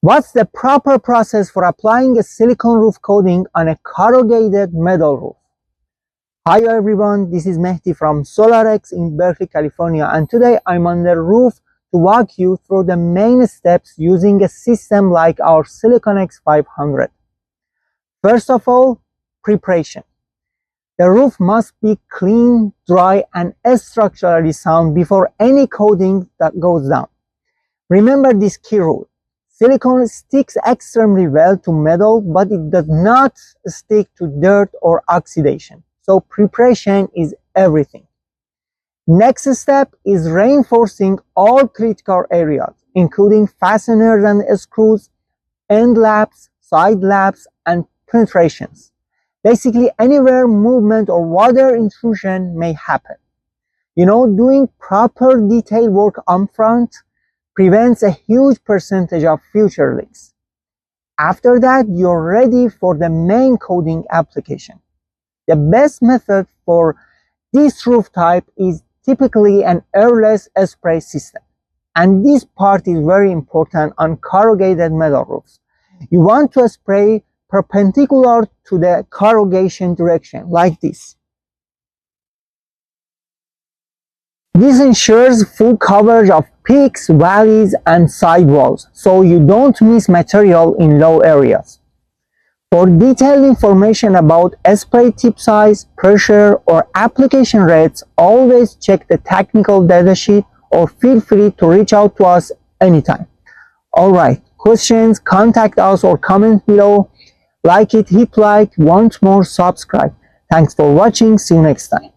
What's the proper process for applying a silicone roof coating on a corrugated metal roof? Hi everyone, this is Mehdi from SolarEx in Berkeley, California, and today I'm on the roof to walk you through the main steps using a system like our SiliconEx 500. First of all, preparation. The roof must be clean, dry, and structurally sound before any coating that goes down. Remember this key rule. Silicone sticks extremely well to metal, but it does not stick to dirt or oxidation. So preparation is everything. Next step is reinforcing all critical areas, including fasteners and screws, end laps, side laps, and penetrations. Basically anywhere movement or water intrusion may happen. Doing proper detail work on front prevents a huge percentage of future leaks. After that, you're ready for the main coating application. The best method for this roof type is typically an airless spray system. And this part is very important on corrugated metal roofs. You want to spray perpendicular to the corrugation direction, like this. This ensures full coverage of peaks, valleys, and sidewalls, so you don't miss material in low areas. For detailed information about spray tip size, pressure, or application rates, always check the technical data sheet or feel free to reach out to us anytime. Alright, questions, contact us or comment below. Like it, hit like, want more, subscribe. Thanks for watching, see you next time.